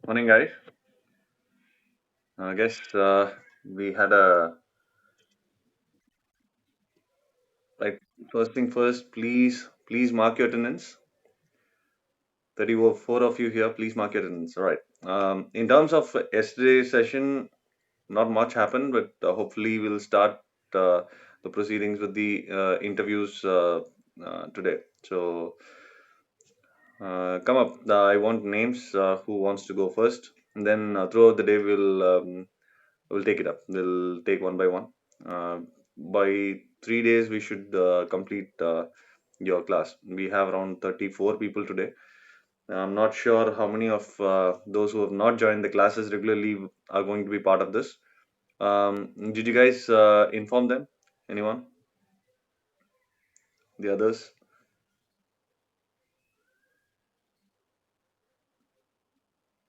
Morning, guys. I guess we had a like first thing first. Please mark your attendance. 34 of you here. Please mark your attendance. All right. In terms of yesterday's session, not much happened, but hopefully we'll start uh, the proceedings with the interviews today. So come up. I want names. Who wants to go first? And then throughout the day we'll take it up. We'll take one by one. Uh, by 3 days, we should complete your class. We have around 34 people today. I'm not sure how many of those who have not joined the classes regularly are going to be part of this. Did you guys inform them? Anyone? The others?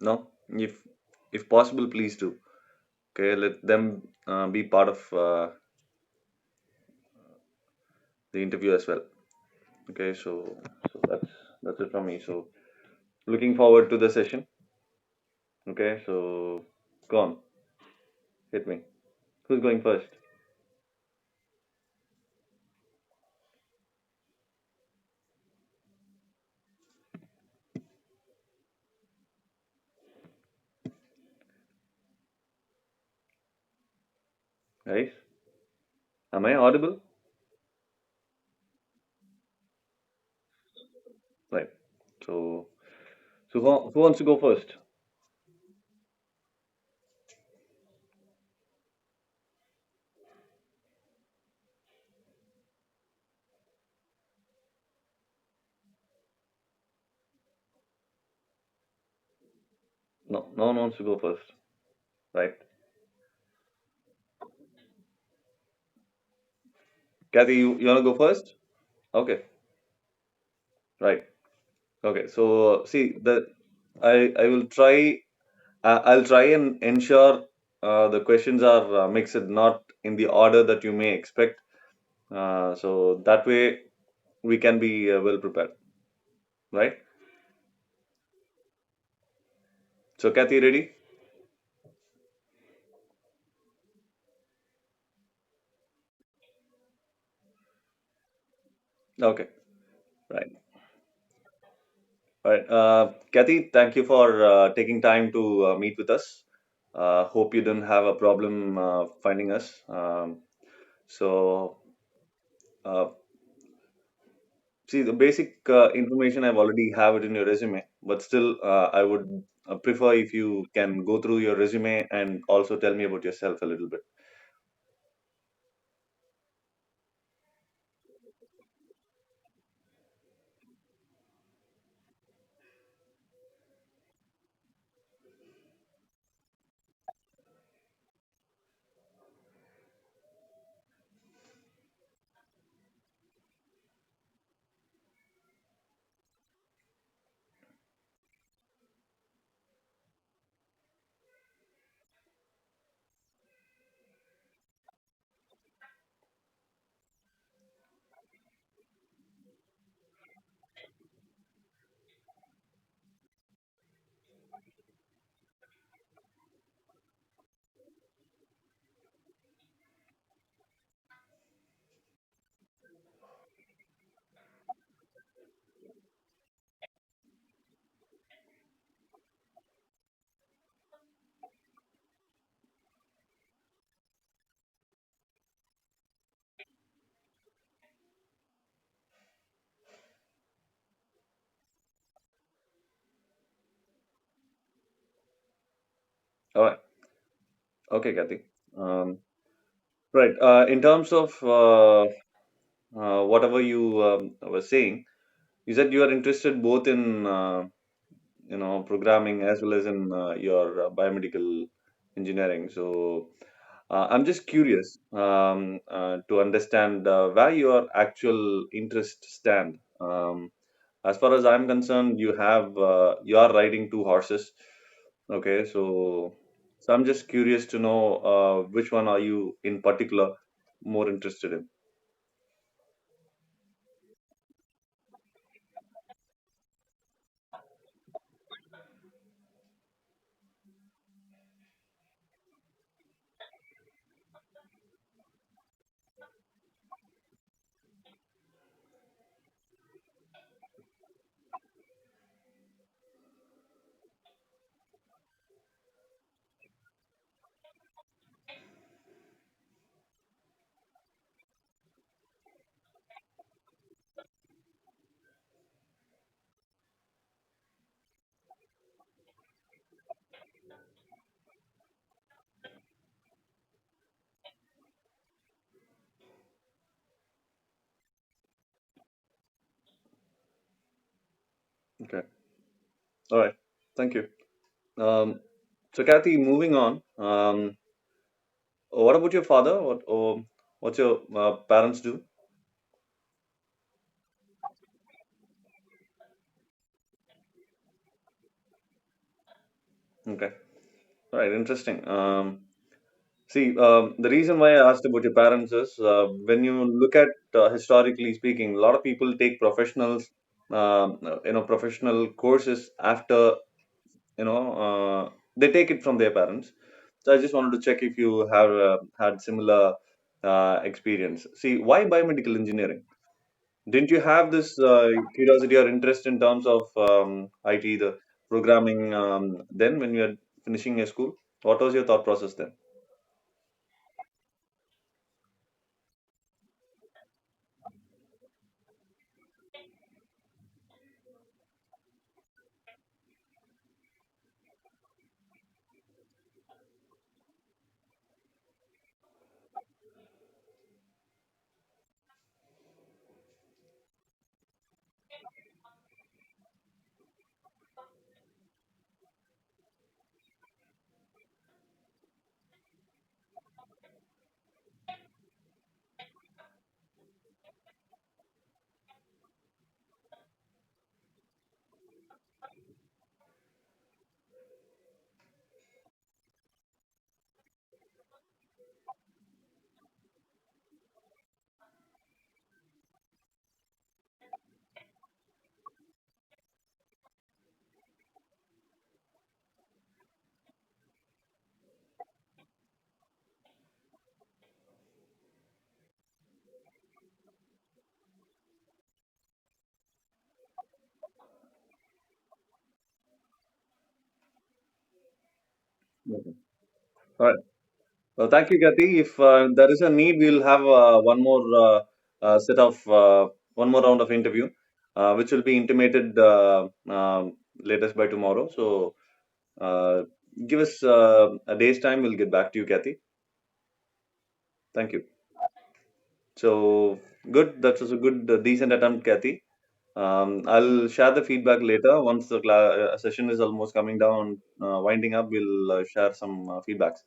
No? If possible, please do. Okay, let them be part of the interview as well. Okay, so that's it from me. So looking forward to the session. Okay, so go on, hit me. Who's going first? Guys, am I audible? Right. So, who wants to go first? No, no one wants to go first. Right. Kathy, you wanna go first? Okay. Right. Okay. So see the I will try. I'll try and ensure the questions are mixed, not in the order that you may expect. So that way we can be well prepared. Right. So Kathy, ready? Okay. Right. All right. Kathy, thank you for taking time to meet with us. Hope you didn't have a problem finding us. So, uh, see, the basic information I've already have it in your resume, but still, I would prefer if you can go through your resume and also tell me about yourself a little bit. All right. Okay, Kathy. Um, right. In terms of whatever you were saying, you said you are interested both in programming as well as in your biomedical engineering. So I'm just curious to understand where your actual interest stand. As far as I'm concerned, you are riding two horses. Okay, so I'm just curious to know which one are you in particular more interested in. Okay. All right. Thank you. Um, so, Kathy, moving on. What about your father? What's your parents do? Okay. All right. Interesting. See, the reason why I asked about your parents is when you look at historically speaking, a lot of people take professional courses after, they take it from their parents. So I just wanted to check if you have had similar experience. See, why biomedical engineering? Didn't you have this curiosity or interest in terms of IT, the programming, then when you were finishing your school? What was your thought process then? Okay. All right. Well, thank you, Gati. If there is a need, we'll have one more round of interview, which will be intimated latest by tomorrow. So uh, give us a day's time. We'll get back to you, Kathy. Thank you. So good. That was a good, decent attempt, Kathy. I'll share the feedback later once the session is almost coming down, winding up. We'll share some feedbacks.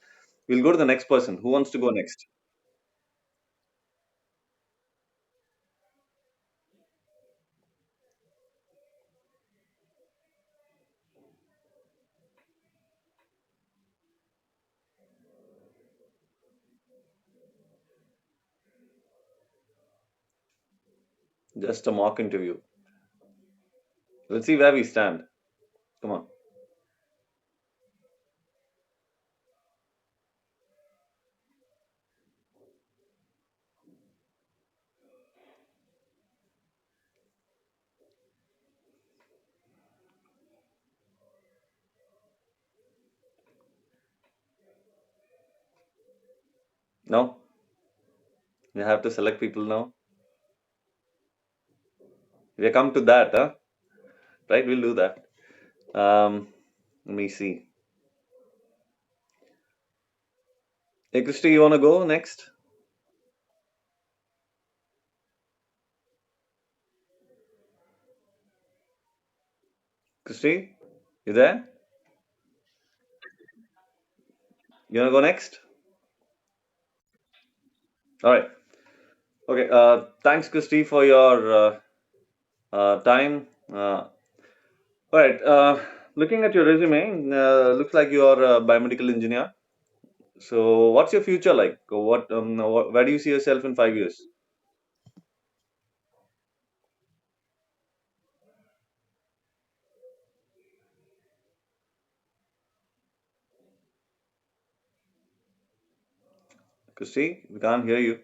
We'll go to the next person. Who wants to go next? Just a mock interview. Let's see where we stand. Come on. No, we have to select people now. We come to that, huh? Right? We'll do that. Let me see. Hey, Christy, you want to go next? Christy, you there? You want to go next? All right. Okay. Thanks, Christy, for your time. All right. Looking at your resume, looks like you are a biomedical engineer. So, what's your future like? Where do you see yourself in 5 years? Christy, we can't hear you.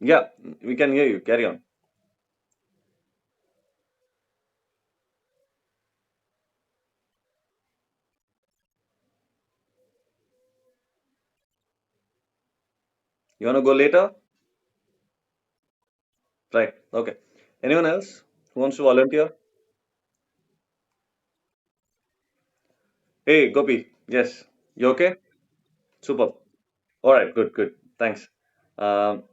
Yeah, we can hear you. Carry on. You want to go later? Right. Okay. Anyone else who wants to volunteer? Hey, Gopi. Yes. You okay? Super. All right. Good. Good. Thanks. Um,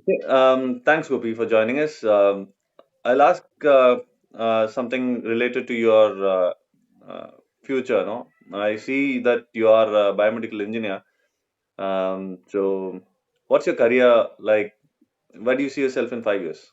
okay, thanks, Gopi, for joining us. I'll ask something related to your uh, future. No, I see that you are a biomedical engineer. So, what's your career like? Where do you see yourself in 5 years?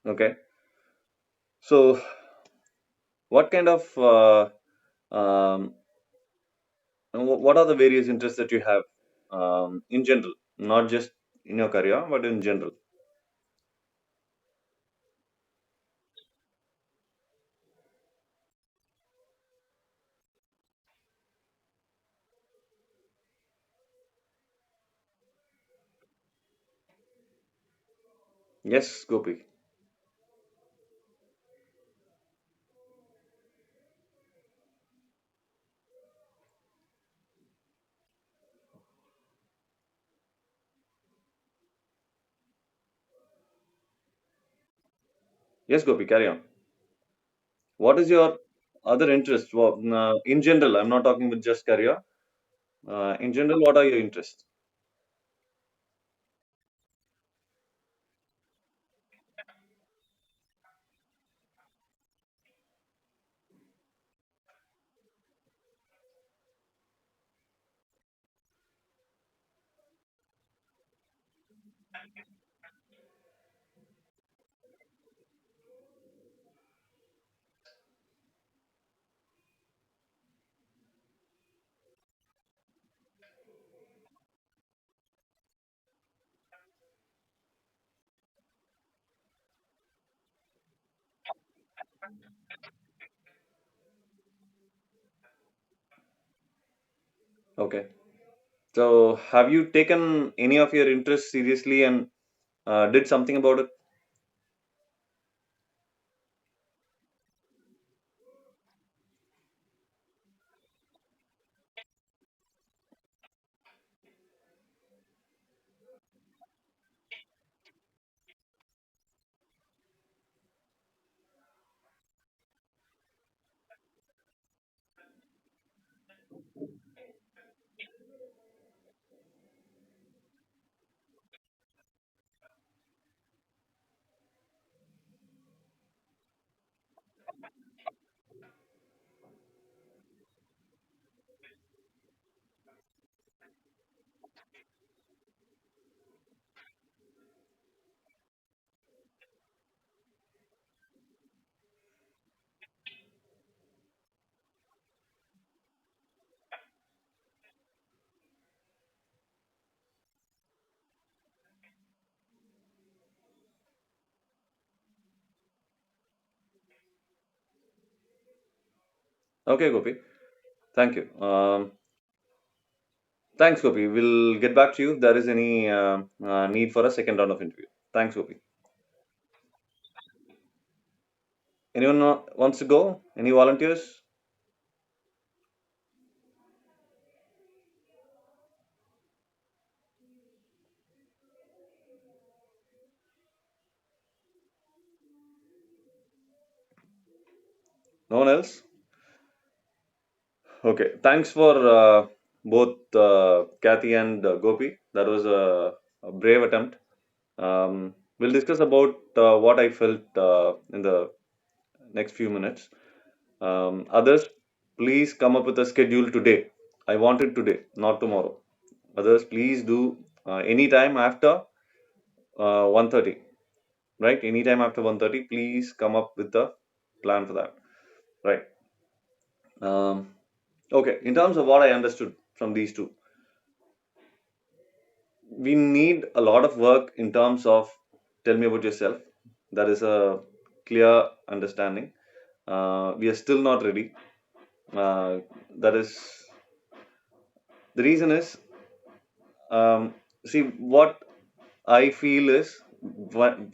Okay. So, what kind of um, what are the various interests that you have in general, not just in your career, but in general? Yes, Gopi. Yes, Gopi, carry on. What is your other interest? Well, in general, I'm not talking with just career. In general, what are your interests? Okay. So, have you taken any of your interests seriously and did something about it? Okay, Gopi. Thank you. Thanks, Gopi. We'll get back to you if there is any need for a second round of interview. Thanks, Gopi. Anyone wants to go? Any volunteers? No one else? Okay. Thanks for both Kathy and Gopi. That was a brave attempt. We'll discuss about what I felt in the next few minutes. Others, please come up with a schedule today. I want it today, not tomorrow. Others, please do anytime after 1:30. Right? Anytime after 1:30, please come up with the plan for that. Right. Um, okay. In terms of what I understood from these two, we need a lot of work in terms of tell me about yourself. That is a clear understanding. We are still not ready. Uh, that is the reason is, see, what I feel is,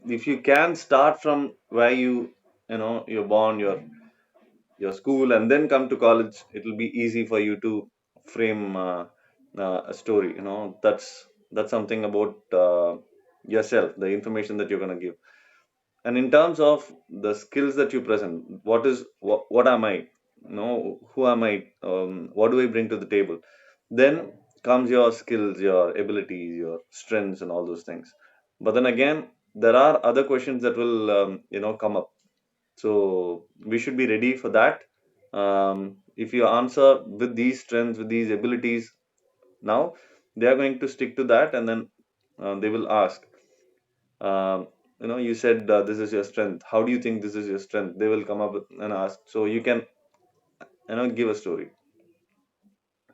if you can start from where you're born, your school, and then come to college, it will be easy for you to frame a story. That's something about yourself, the information that you're going to give. And in terms of the skills that you present, what am I? Who am I? What do I bring to the table? Then comes your skills, your abilities, your strengths, and all those things. But then again, there are other questions that will come up, so we should be ready for that. If you answer with these strengths, with these abilities, now they are going to stick to that, and then they will ask, um, you said this is your strength. How do you think this is your strength? They will come up with and ask. So you can, give a story.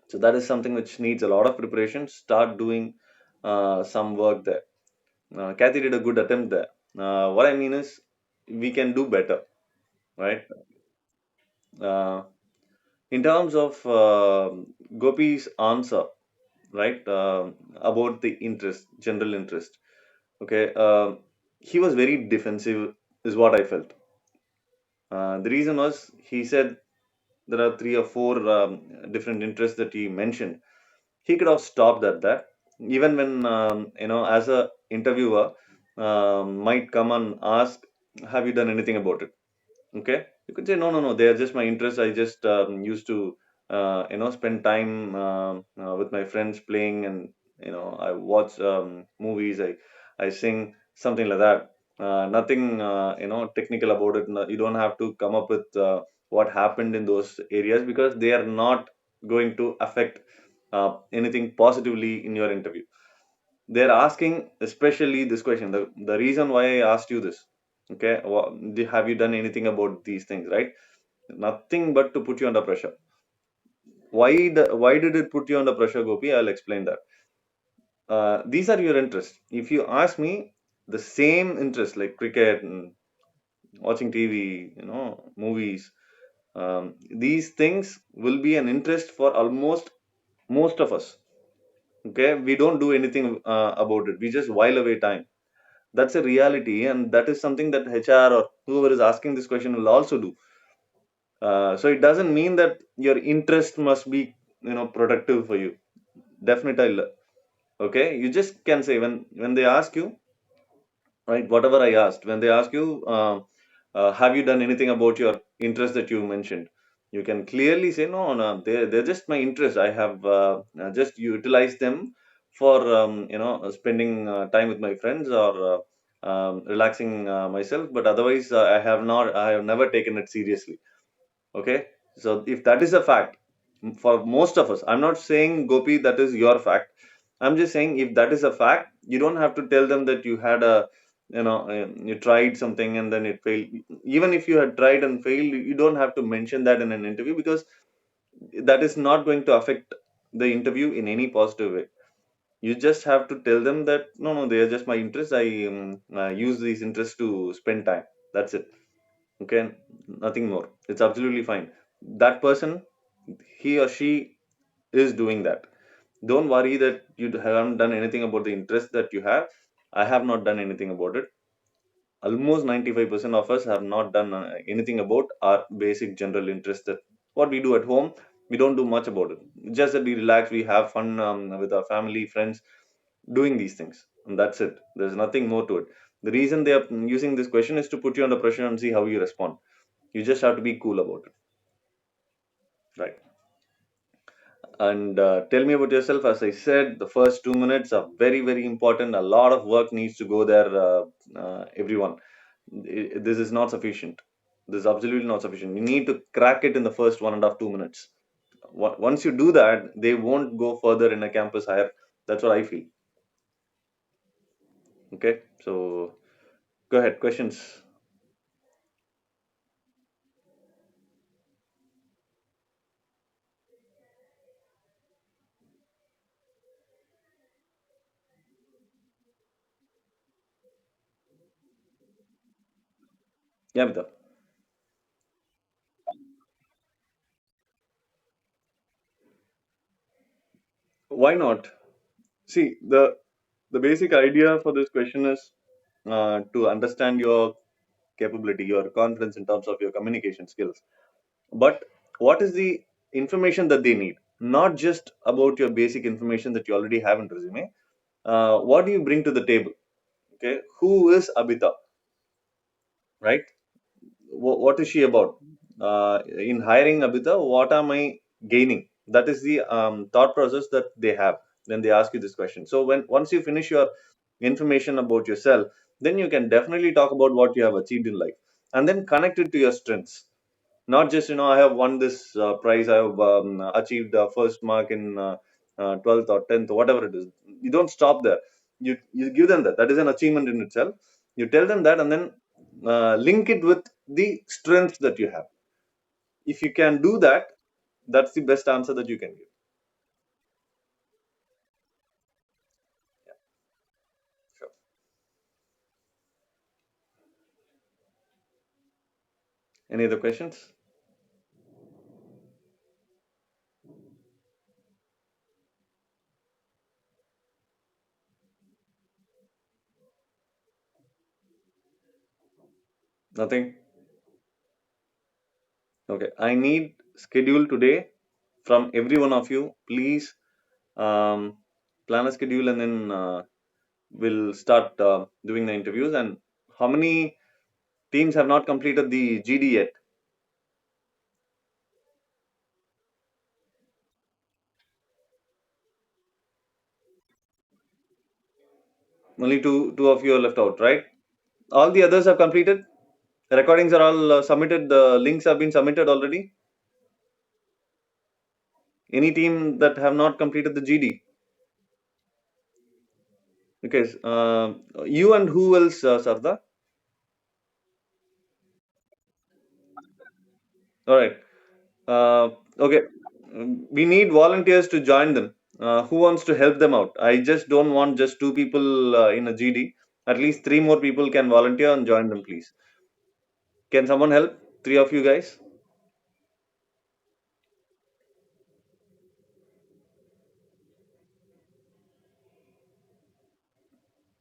So that is something which needs a lot of preparation. Start doing some work there. Kathy did a good attempt there. What I mean is, we can do better, right? Uh, in terms of Gopi's answer, right, about the interest, general interest. Okay, he was very defensive, is what I felt. The reason was, he said there are three or four different interests that he mentioned. He could have stopped at that. Even when, as a interviewer, might come and ask, "Have you done anything about it?" Okay, you could say, no, no, no, they are just my interest. I just used to spend time with my friends playing, and I watch movies, I sing, something like that. Nothing technical about it. No, you don't have to come up with what happened in those areas, because they are not going to affect anything positively in your interview. They're asking especially this question, the reason why I asked you this. Okay, have you done anything about these things, right? Nothing but to put you under pressure. Why did it put you under pressure, Gopi? I'll explain that. These are your interests. If you ask me, the same interest like cricket and watching TV, movies, these things will be an interest for almost most of us. Okay, we don't do anything about it. We just while away time. That's a reality, and that is something that HR or whoever is asking this question will also do. So it doesn't mean that your interest must be productive for you. Definitely இல்ல. Okay, you just can say, when they ask you, right, whatever I asked, when they ask you, have you done anything about your interest that you mentioned, you can clearly say, no, no, they're just my interest. I have just utilized them for spending time with my friends, or relaxing myself, but otherwise I have never taken it seriously. Okay, so if that is a fact for most of us, I'm not saying, Gopi, that is your fact. I'm just saying, if that is a fact, you don't have to tell them that you had you tried something and then it failed. Even if you had tried and failed, you don't have to mention that in an interview, because that is not going to affect the interview in any positive way. You just have to tell them that, no, no, they are just my interests. I use these interests to spend time. That's it. Okay, nothing more. It's absolutely fine. That person, he or she is doing that. Don't worry that you haven't done anything about the interest that you have. I have not done anything about it. Almost 95% of us have not done anything about our basic general interest, that what we do at home. We don't do much about it. Just that we relax, we have fun with our family, friends, doing these things, and that's it. There's nothing more to it. The reason they are using this question is to put you under pressure and see how you respond. You just have to be cool about it, right? And tell me about yourself. As I said, the first 2 minutes are very, very important. A lot of work needs to go there, everyone. This is not sufficient. This is absolutely not sufficient. You need to crack it in the first 1.5 2 minutes. Once you do that, they won't go further in a campus hire. That's what I feel. Okay, so go ahead. Questions. Yeah, Vita. Why not? See, the basic idea for this question is to understand your capability, your confidence in terms of your communication skills. But what is the information that they need? Not just about your basic information that you already have in resume. What do you bring to the table? Okay, who is Abita, right? What is she about? In hiring Abita, what am I gaining? That is the thought process that they have when they ask you this question. So when once you finish your information about yourself, then you can definitely talk about what you have achieved in life, and then connect it to your strengths. Not just I have won this prize, I have achieved the first mark in 12th or 10th or whatever it is. You don't stop there. You give them that. That is an achievement in itself. You tell them that, and then link it with the strengths that you have. If you can do that, that's the best answer that you can give. Sure. Any other questions? Nothing. Okay, I need schedule today from every one of you. Please um, plan a schedule, and then we'll start doing the interviews. And how many teams have not completed the GD yet? Only two of you are left out, right? All the others have completed. The recordings are all submitted. The links have been submitted already. Any team that have not completed the GD? Okay, you and who else, Sarda? All right. Okay. We need volunteers to join them. Who wants to help them out? I just don't want just two people in a GD. At least three more people can volunteer and join them, please. Can someone help? Three of you guys?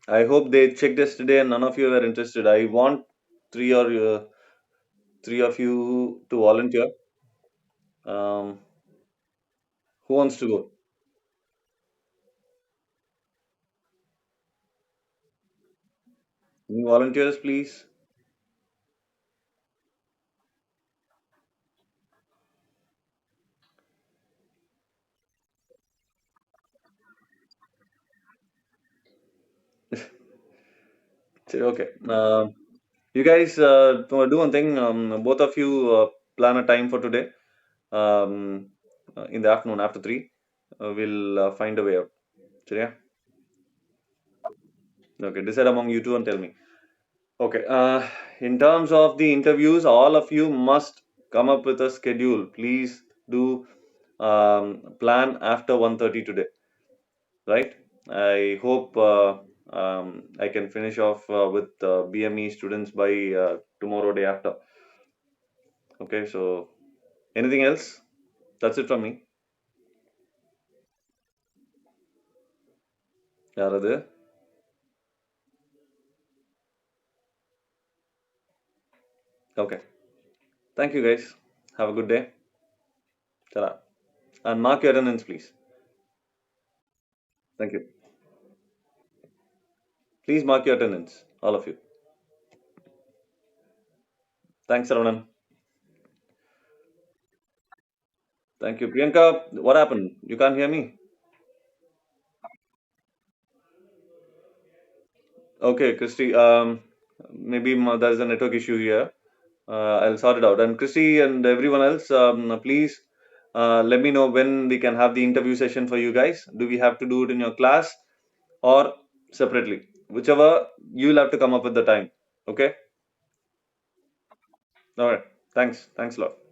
I hope they checked yesterday and none of you were interested. I want three or three of you to volunteer. Um, who wants to go? Any volunteers, please? Okay. You guys do one thing. Both of you plan a time for today. In the afternoon after 3, we'll find a way out. So, yeah. Okay. Decide among you two and tell me. Okay. In terms of the interviews, all of you must come up with a schedule. Please do plan after 1:30 today. Right? I hope I can finish off with BME students by tomorrow day after. Okay. So, anything else? That's it from me. யாரது? Okay. Thank you, guys. Have a good day. Tara. And mark your attendance, please. Thank you. Please mark your attendance, all of you. Thanks, Saranan. Thank you. Priyanka, what happened? You can't hear me? Okay, Christy. Maybe there's a network issue here. I'll sort it out. And Christy and everyone else, please let me know when we can have the interview session for you guys. Do we have to do it in your class or separately? Whichever, you'll have to come up with the time. Okay? All right. Thanks. Thanks a lot.